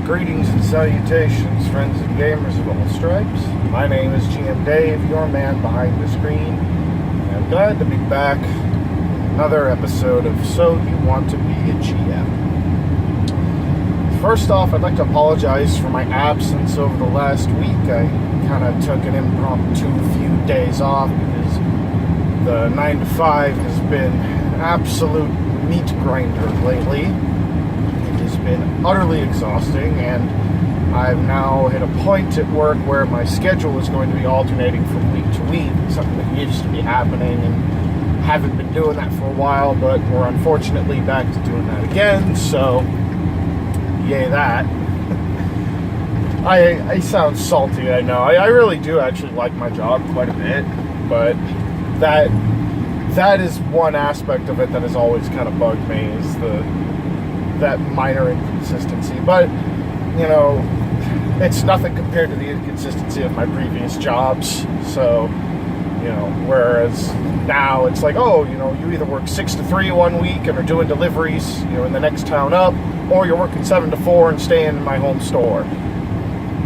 Greetings and salutations, friends and gamers of all stripes. My name is GM Dave, your man behind the screen. And I'm glad to be back. Another episode of So You Want to Be a GM. First off, I'd like to apologize for my absence over the last week. I kind of took an impromptu few days off because the 9 to 5 has been an absolute meat grinder lately. Has been utterly exhausting, and I've now hit a point at work where my schedule is going to be alternating from week to week, something that used to be happening, and haven't been doing that for a while, but we're unfortunately back to doing that again, so yay that. I sound salty, I know. I really do actually like my job quite a bit, but that is one aspect of it that has always kind of bugged me, is that minor inconsistency. But, you know, it's nothing compared to the inconsistency of my previous jobs. So, you know, whereas now it's like, oh, you know, you either work 6 to 3 one week and are doing deliveries, you know, in the next town up, or you're working 7 to 4 and staying in my home store.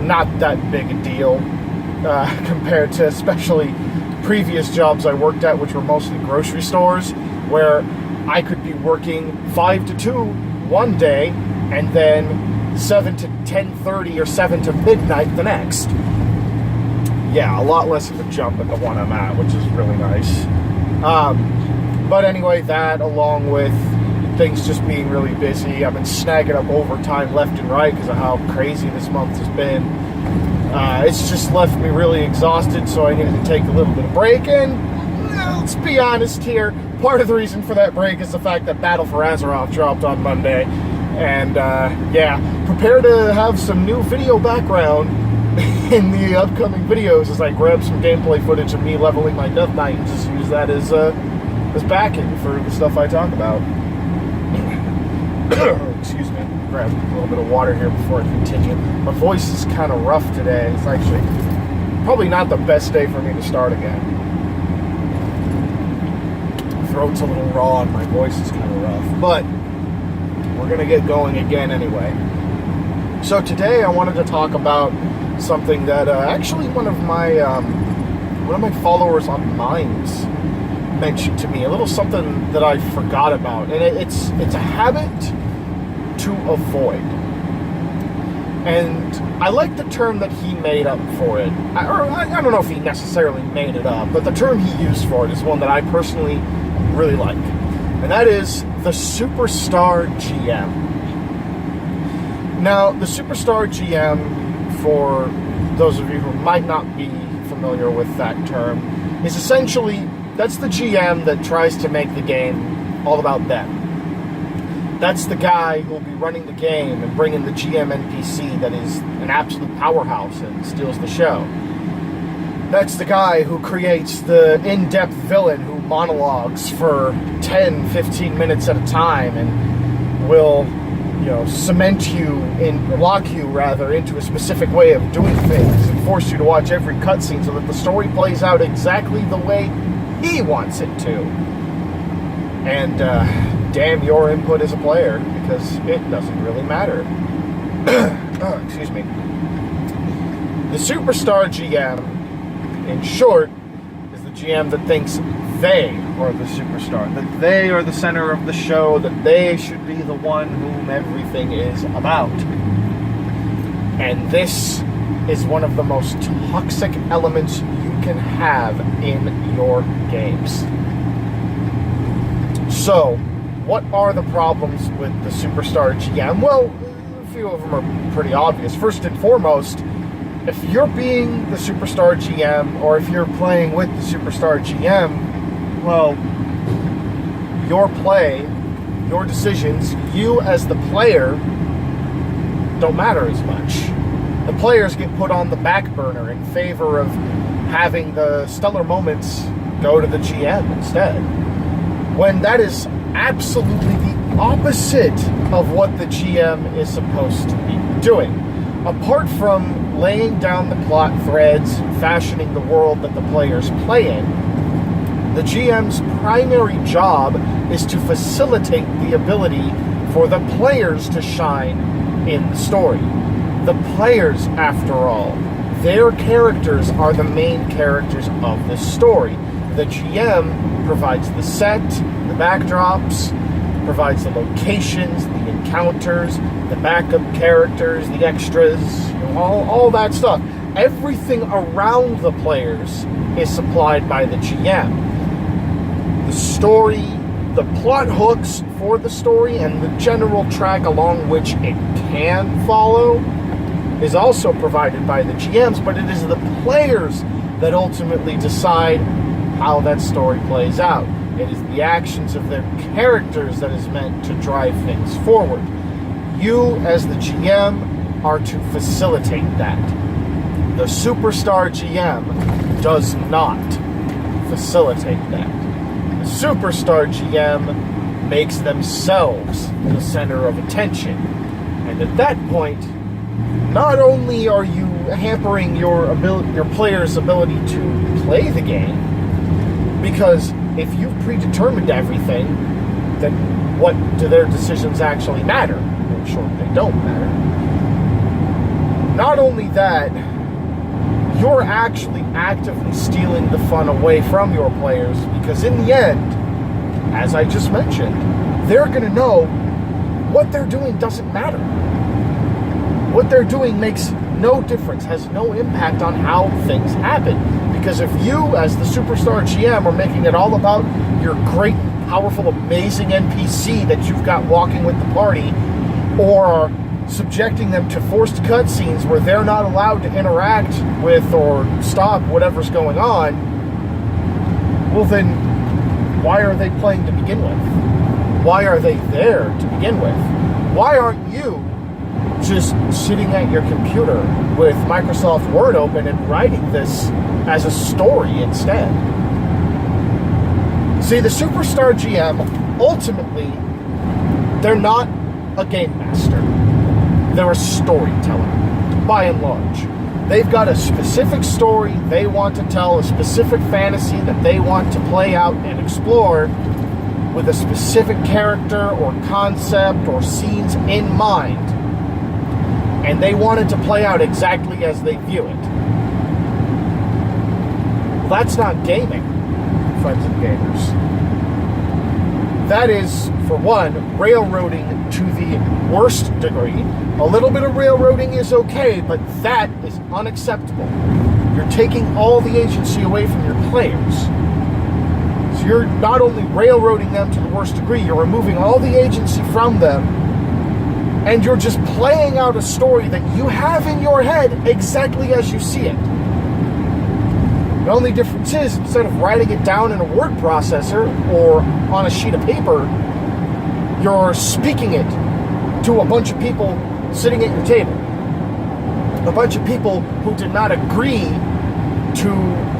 Not that big a deal compared to especially previous jobs I worked at, which were mostly grocery stores, where I could be working 5 to 2 one day, and then 7 to 10:30 or 7 to midnight the next. Yeah, a lot less of a jump at the one I'm at, which is really nice. But anyway, that along with things just being really busy, I've been snagging up overtime left and right because of how crazy this month has been. It's just left me really exhausted, so I needed to take a little bit of break, and let's be honest here, part of the reason for that break is the fact that Battle for Azeroth dropped on Monday. And, yeah, prepare to have some new video background in the upcoming videos as I grab some gameplay footage of me leveling my Death Knight and just use that as backing for the stuff I talk about. Excuse me. Grab a little bit of water here before I continue. My voice is kind of rough today. It's actually probably not the best day for me to start again. Throat's a little raw and my voice is kind of rough, but we're gonna get going again anyway. So today I wanted to talk about something that actually one of my followers on Minds mentioned to me, a little something that I forgot about, and it's a habit to avoid. And I like the term that he made up for it. I don't know if he necessarily made it up, but the term he used for it is one that I personally really like, and that is the Superstar GM. Now, the Superstar GM, for those of you who might not be familiar with that term, is essentially, that's the GM that tries to make the game all about them. That's the guy who will be running the game and bringing the GM NPC that is an absolute powerhouse and steals the show. That's the guy who creates the in-depth villain who monologues for 10, 15 minutes at a time and will, you know, lock you into a specific way of doing things and force you to watch every cutscene so that the story plays out exactly the way he wants it to. And damn your input as a player, because it doesn't really matter. Oh, excuse me. The Superstar GM, in short, is the GM that thinks they are the superstar, that they are the center of the show, that they should be the one whom everything is about. And this is one of the most toxic elements you can have in your games. So, what are the problems with the Superstar GM? Well, a few of them are pretty obvious. First and foremost, if you're being the Superstar GM, or if you're playing with the Superstar GM, well, your play, your decisions, you as the player, don't matter as much. The players get put on the back burner in favor of having the stellar moments go to the GM instead. When that is absolutely the opposite of what the GM is supposed to be doing. Apart from laying down the plot threads, fashioning the world that the players play in, the GM's primary job is to facilitate the ability for the players to shine in the story. The players, after all, their characters are the main characters of the story. The GM provides the set, the backdrops, provides the locations, the encounters, the backup characters, the extras, all that stuff. Everything around the players is supplied by the GM. The story, the plot hooks for the story, and the general track along which it can follow is also provided by the GMs, but it is the players that ultimately decide how that story plays out. It is the actions of their characters that is meant to drive things forward. You, as the GM, are to facilitate that. The Superstar GM does not facilitate that. The Superstar GM makes themselves the center of attention. And at that point, not only are you hampering your player's ability to play the game, because if you've predetermined everything, then what do their decisions actually matter? In short, they don't matter. Not only that, you're actually actively stealing the fun away from your players, because in the end, as I just mentioned, they're going to know what they're doing doesn't matter. What they're doing makes no difference, has no impact on how things happen. Because if you, as the Superstar GM, are making it all about your great, powerful, amazing NPC that you've got walking with the party, or subjecting them to forced cutscenes where they're not allowed to interact with or stop whatever's going on, well then, why are they playing to begin with? Why are they there to begin with? Why aren't you just sitting at your computer with Microsoft Word open and writing this as a story instead? See, the Superstar GM, ultimately, they're not a game master. They're a storyteller, by and large. They've got a specific story they want to tell, a specific fantasy that they want to play out and explore with a specific character or concept or scenes in mind. And they want it to play out exactly as they view it. That's not gaming, friends and gamers. That is, for one, railroading to the worst degree. A little bit of railroading is okay, but that is unacceptable. You're taking all the agency away from your players. So you're not only railroading them to the worst degree, you're removing all the agency from them, and you're just playing out a story that you have in your head exactly as you see it. The only difference is, instead of writing it down in a word processor or on a sheet of paper, you're speaking it to a bunch of people sitting at your table. A bunch of people who did not agree to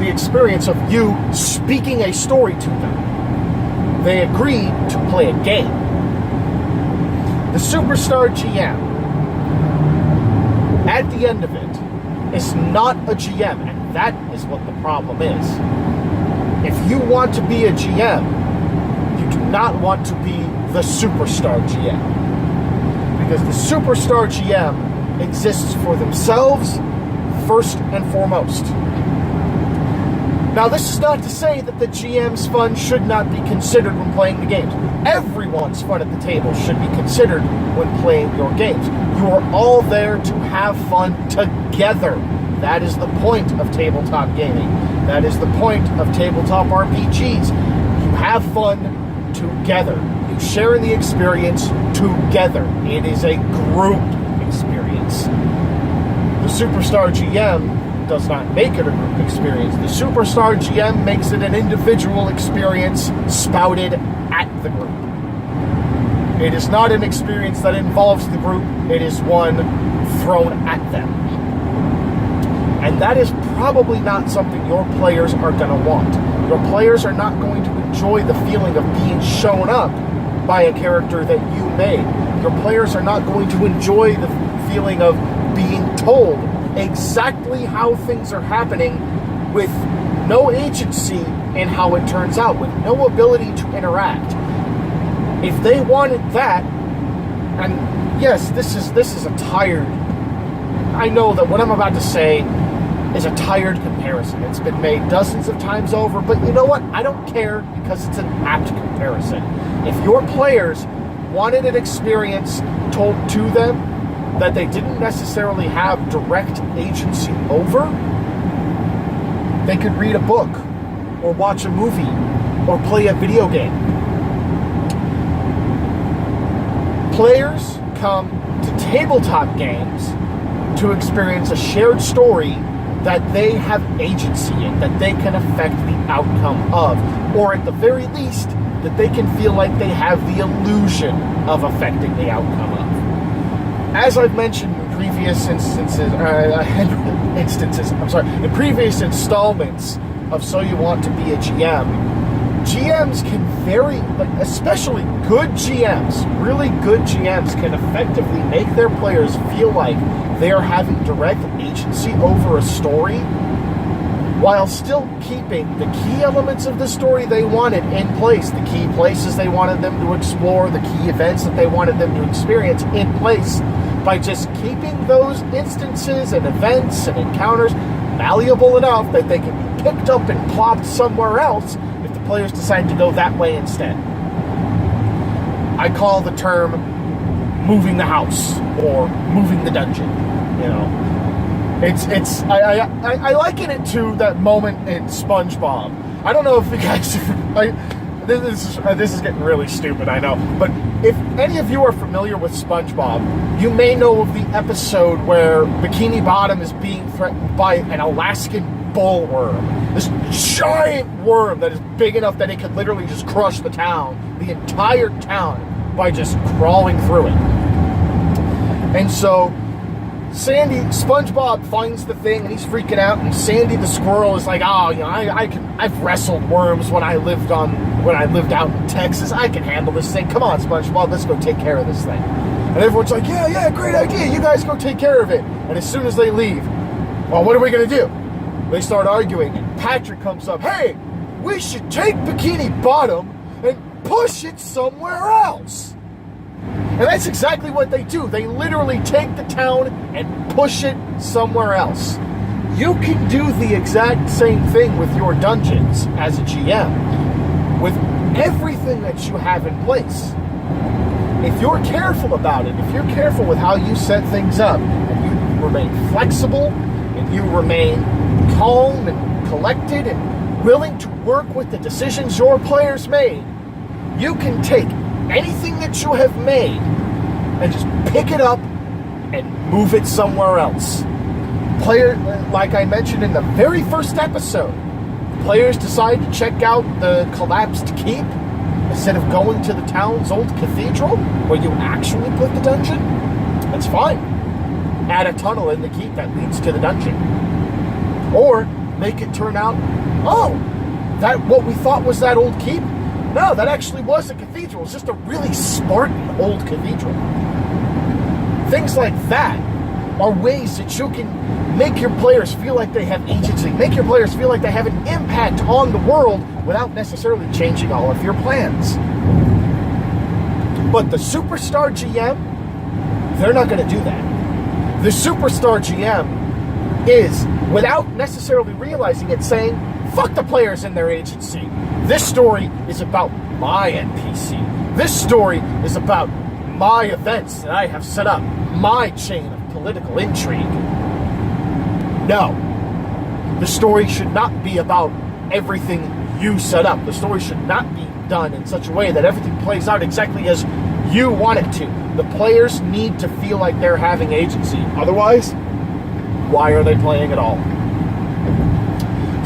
the experience of you speaking a story to them. They agreed to play a game. The Superstar GM, at the end of it, is not a GM, and that is what the problem is. If you want to be a GM, you do not want to be the Superstar GM. Because the Superstar GM exists for themselves first and foremost. Now, this is not to say that the GM's fun should not be considered when playing the games. Everyone's fun at the table should be considered when playing your games. You are all there to have fun together. That is the point of tabletop gaming. That is the point of tabletop RPGs. You have fun together. You share in the experience together. It is a group experience. The Superstar GM does not make it a group experience. The Superstar GM makes it an individual experience spouted at the group. It is not an experience that involves the group. It is one thrown at them. And that is probably not something your players are going to want. Your players are not going to enjoy the feeling of being shown up by a character that you made. Your players are not going to enjoy the feeling of being told exactly how things are happening with no agency in how it turns out, with no ability to interact. If they wanted that, and yes, this is a tired I know that what I'm about to say is a tired comparison. It's been made dozens of times over, but you know what? I don't care because it's an apt comparison. If your players wanted an experience told to them that they didn't necessarily have direct agency over, they could read a book or watch a movie or play a video game. Players come to tabletop games to experience a shared story that they have agency in, that they can affect the outcome of, or at the very least, that they can feel like they have the illusion of affecting the outcome of. As I've mentioned in previous in previous installments of So You Want to Be a GM, GMs can especially good GMs, really good GMs can effectively make their players feel like they are having direct agency over a story while still keeping the key elements of the story they wanted in place, the key places they wanted them to explore, the key events that they wanted them to experience in place, by just keeping those instances and events and encounters malleable enough that they can be picked up and plopped somewhere else if the players decide to go that way instead. I call the term moving the house or moving the dungeon. You know, I liken it to that moment in SpongeBob. I don't know if you guys this is getting really stupid, I know, but if any of you are familiar with SpongeBob, you may know of the episode where Bikini Bottom is being threatened by an Alaskan bullworm. This giant worm that is big enough that it could literally just crush the entire town, by just crawling through it. And so SpongeBob finds the thing and he's freaking out, and Sandy the squirrel is like, "Oh, you know, I've wrestled worms when I lived out in Texas. I can handle this thing. Come on, SpongeBob, let's go take care of this thing." And everyone's like, "Yeah, great idea. You guys go take care of it." And as soon as they leave, well, what are we gonna do? They start arguing, and Patrick comes up, "Hey, we should take Bikini Bottom and push it somewhere else." And that's exactly what they do. They literally take the town and push it somewhere else. You can do the exact same thing with your dungeons as a GM, with everything that you have in place. If you're careful about it, if you're careful with how you set things up, and you remain flexible, and you remain calm and collected and willing to work with the decisions your players made, you can take anything that you have made and just pick it up and move it somewhere else. Like I mentioned in the very first episode, players decide to check out the collapsed keep instead of going to the town's old cathedral where you actually put the dungeon. That's fine. Add a tunnel in the keep that leads to the dungeon. Or make it turn out, oh, that what we thought was that old keep? No, that actually was a cathedral. It's just a really Spartan old cathedral. Things like that are ways that you can make your players feel like they have agency, make your players feel like they have an impact on the world without necessarily changing all of your plans. But the Superstar GM, they're not going to do that. The Superstar GM is, without necessarily realizing it, saying, fuck the players and their agency. This story is about my NPC. This story is about my events that I have set up, my chain of political intrigue. No. The story should not be about everything you set up. The story should not be done in such a way that everything plays out exactly as you want it to. The players need to feel like they're having agency. Otherwise, why are they playing at all?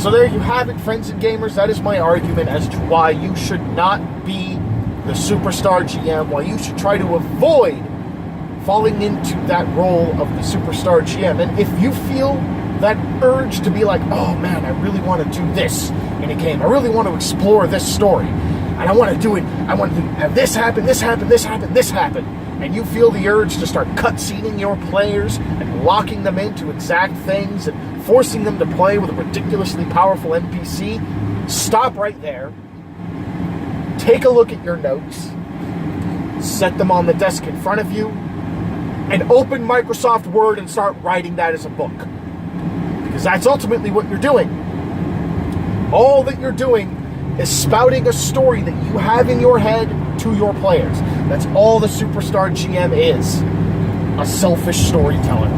So there you have it, friends and gamers. That is my argument as to why you should not be the Superstar GM, why you should try to avoid falling into that role of the Superstar GM. And if you feel that urge to be like, oh man, I really want to do this in a game, I really want to explore this story, and I want to do it, I want to have this happen, this happen, this happen, this happen, and you feel the urge to start cutscening your players and locking them into exact things and forcing them to play with a ridiculously powerful NPC, stop right there, take a look at your notes, set them on the desk in front of you, and open Microsoft Word and start writing that as a book. Because that's ultimately what you're doing. All that you're doing is spouting a story that you have in your head to your players. That's all the Superstar GM is. A selfish storyteller.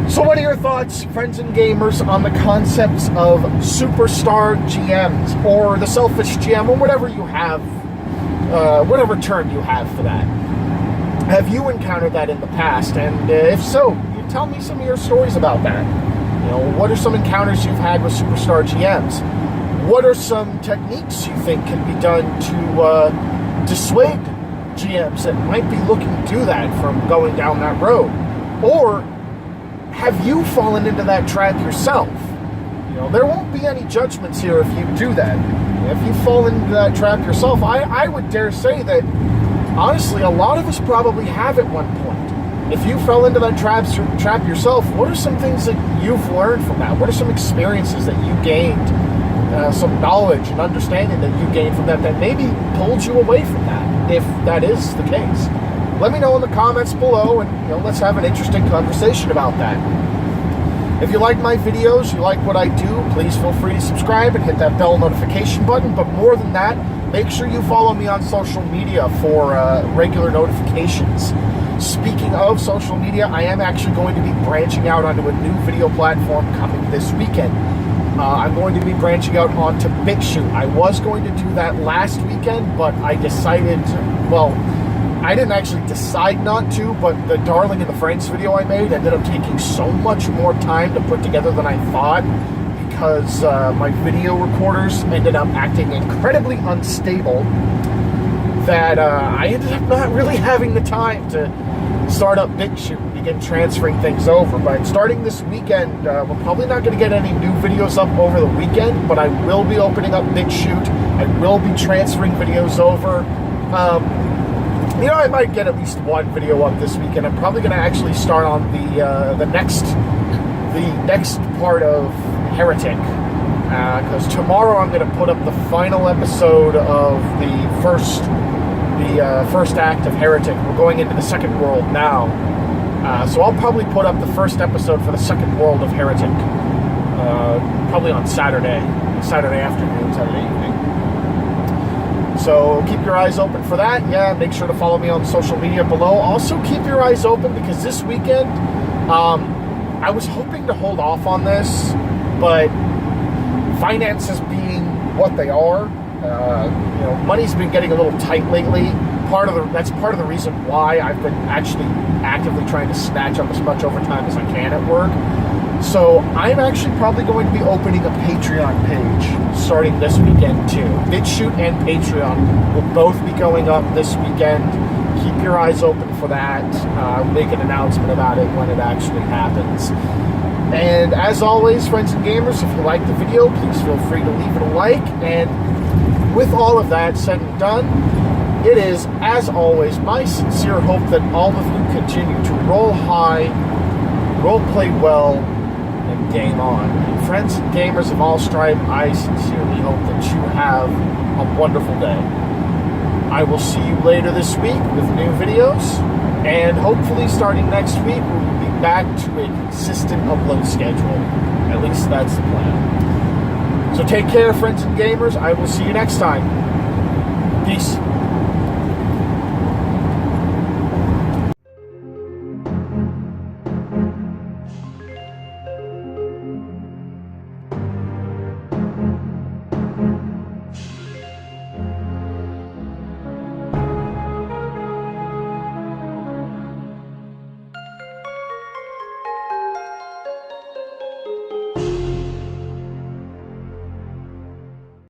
So what are your thoughts, friends and gamers, on the concepts of Superstar GMs, or the selfish GM, or whatever you have, whatever term you have for that? Have you encountered that in the past? And if so, you tell me some of your stories about that. You know, what are some encounters you've had with Superstar GMs? What are some techniques you think can be done to dissuade GMs that might be looking to do that from going down that road? Or have you fallen into that trap yourself? You know, there won't be any judgments here if you do that. If you fall into that trap yourself, I would dare say that, honestly, a lot of us probably have at one point. If you fell into that trap yourself, what are some things that you've learned from that? What are some experiences that you gained, some knowledge and understanding that you gained from that maybe pulled you away from that, if that is the case? Let me know in the comments below, and let's have an interesting conversation about that. If you like my videos, you like what I do, please feel free to subscribe and hit that bell notification button. But more than that, make sure you follow me on social media for regular notifications. Speaking of social media, I am actually going to be branching out onto a new video platform coming this weekend. I'm going to be branching out onto BitChute. I was going to do that last weekend, but I decided, I didn't actually decide not to, but the Darling in the Franxx video I made ended up taking so much more time to put together than I thought, because my video recorders ended up acting incredibly unstable, that I ended up not really having the time to start up BitChute and begin transferring things over. But starting this weekend, we're probably not going to get any new videos up over the weekend, but I will be opening up BitChute. I will be transferring videos over. I might get at least one video up this weekend. I'm probably going to actually start on the next part of Heretic, because tomorrow I'm going to put up the final episode of the first act of Heretic. We're going into the second world now, so I'll probably put up the first episode for the second world of Heretic, probably on Saturday afternoon, Saturday evening. So keep your eyes open for that. Yeah, make sure to follow me on social media below. Also keep your eyes open, because this weekend, I was hoping to hold off on this, but finances being what they are, money's been getting a little tight lately. That's part of the reason why I've been actually actively trying to snatch up as much overtime as I can at work. So I'm actually probably going to be opening a Patreon page starting this weekend too. BitChute and Patreon will both be going up this weekend. Keep your eyes open for that. I'll make an announcement about it when it actually happens. And as always, friends and gamers, if you like the video, please feel free to leave it a like. And with all of that said and done, it is, as always, my sincere hope that all of you continue to roll high, role play well, and game on. And friends and gamers of all stripe, I sincerely hope that you have a wonderful day. I will see you later this week with new videos, and hopefully starting next week we'll be back to a consistent upload schedule. At least that's the plan. So take care, friends and gamers. I will see you next time. Peace.